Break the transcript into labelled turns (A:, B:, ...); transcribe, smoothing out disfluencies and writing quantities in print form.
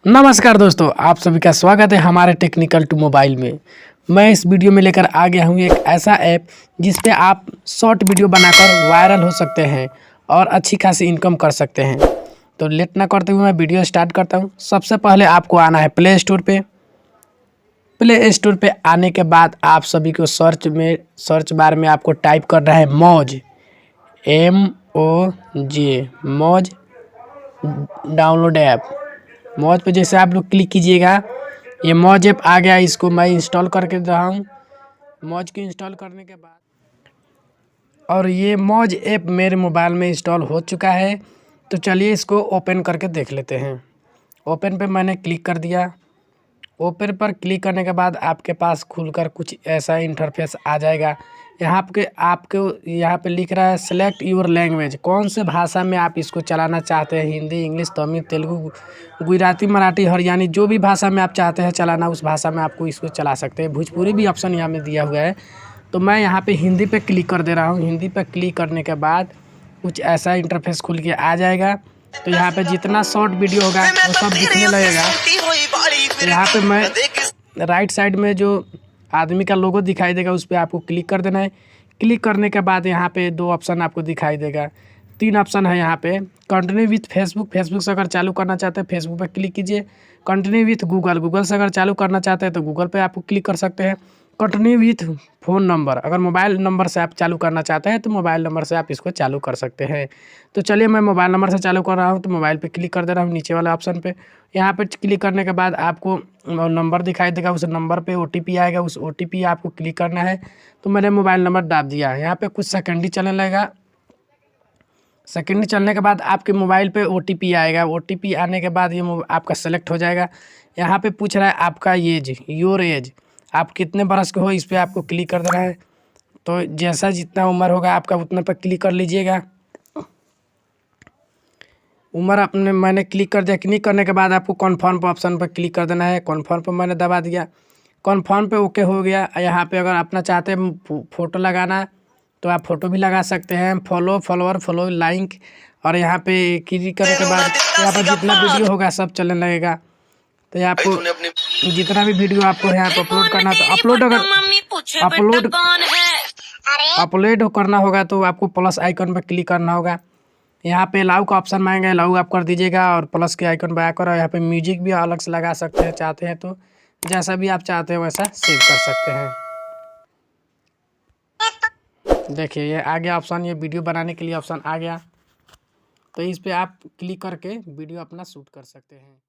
A: नमस्कार दोस्तों, आप सभी का स्वागत है हमारे टेक्निकल टू मोबाइल में। मैं इस वीडियो में लेकर आ गया हूँ एक ऐसा ऐप जिस पे आप शॉर्ट वीडियो बनाकर वायरल हो सकते हैं और अच्छी खासी इनकम कर सकते हैं। तो लेट ना करते हुए मैं वीडियो स्टार्ट करता हूँ। सबसे पहले आपको आना है प्ले स्टोर पे। प्ले स्टोर पे आने के बाद आप सभी को सर्च बार में आपको टाइप करना है मौज, MOJ, मौज डाउनलोड ऐप। मौज पे जैसे आप लोग क्लिक कीजिएगा, ये मौज ऐप आ गया। इसको मैं इंस्टॉल करके दे रहा हूँ। मौज को इंस्टॉल करने के बाद और ये मौज ऐप मेरे मोबाइल में इंस्टॉल हो चुका है। तो चलिए इसको ओपन करके देख लेते हैं। ओपन पे मैंने क्लिक कर दिया। ओपन पर क्लिक करने के बाद आपके पास खुलकर कुछ ऐसा इंटरफेस आ जाएगा। आपको यहाँ पे लिख रहा है सेलेक्ट योर लैंग्वेज, कौन से भाषा में आप इसको चलाना चाहते हैं। हिंदी, इंग्लिश, तमिल, तेलुगु, गुजराती, मराठी, हरियाणी, जो भी भाषा में आप चाहते हैं चलाना, उस भाषा में आपको इसको चला सकते हैं। भोजपुरी भी ऑप्शन यहाँ में दिया हुआ है। तो मैं यहाँ पे हिंदी पे क्लिक कर दे रहा हूँ। हिंदी पे क्लिक करने के बाद कुछ ऐसा इंटरफेस खुल के आ जाएगा। तो यहाँ पे जितना शॉर्ट वीडियो होगा वो सब दिखने लगेगा। तो यहाँ पे मैं राइट साइड में जो आदमी का लोगो दिखाई देगा उस पर आपको क्लिक कर देना है। क्लिक करने के बाद यहाँ पे दो ऑप्शन आपको दिखाई देगा, तीन ऑप्शन है यहाँ पे। कंटिन्यू विथ फेसबुक, फेसबुक से अगर चालू करना चाहते हैं फेसबुक पे क्लिक कीजिए। कंटिन्यू विथ गूगल, गूगल से अगर चालू करना चाहते हैं तो गूगल पे आपको क्लिक कर सकते हैं। कंटिन्यू विथ फ़ोन नंबर, अगर मोबाइल नंबर से आप चालू करना चाहते हैं तो मोबाइल नंबर से आप इसको चालू कर सकते हैं। तो चलिए मैं मोबाइल नंबर से चालू कर रहा हूँ, तो मोबाइल पे क्लिक कर दे रहा हूँ नीचे वाले ऑप्शन पे। यहाँ पे क्लिक करने के बाद आपको नंबर दिखाई देगा, उस नंबर पे OTP आएगा, उस OTP आपको क्लिक करना है। तो मैंने मोबाइल नंबर डाल दिया है। यहाँ पे कुछ सेकंड ही चलने लगेगा। सेकंड चलने के बाद आपके मोबाइल पे OTP आएगा। OTP आने के बाद ये आपका सेलेक्ट हो जाएगा। यहाँ पे पूछ रहा है आपका एज, योर एज, आप कितने बरस के हो, इस पर आपको क्लिक कर देना है। तो जैसा जितना उम्र होगा आपका उतना पर क्लिक कर लीजिएगा। उम्र अपने मैंने क्लिक कर दिया। क्लिक करने के बाद आपको कन्फर्म पर ऑप्शन पर क्लिक कर देना है। कन्फर्म पर मैंने दबा दिया। कन्फर्म पे ओके हो गया। यहाँ पे अगर अपना चाहते हैं फ़ोटो लगाना तो आप फ़ोटो भी लगा सकते हैं। फॉलो लाइक, और यहाँ पे क्लिक करने के बाद यहाँ पर जितना वीडियो होगा सब चलने लगेगा। तो यहाँ आपको जितना भी वीडियो आपको यहाँ पर अपलोड करना है तो अपलोड करना होगा तो आपको प्लस आइकन पर क्लिक करना होगा। यहाँ पे अलाउ का ऑप्शन मांगेगा, अलाउ आप कर दीजिएगा और प्लस के आइकन पर आकर, और यहाँ पे म्यूजिक भी अलग से लगा सकते हैं चाहते हैं तो। जैसा भी आप चाहते हैं वैसा सेव कर सकते हैं। देखिए ये आ गया ऑप्शन, ये वीडियो बनाने के लिए ऑप्शन आ गया। तो इस पे आप क्लिक करके वीडियो अपना शूट कर सकते हैं।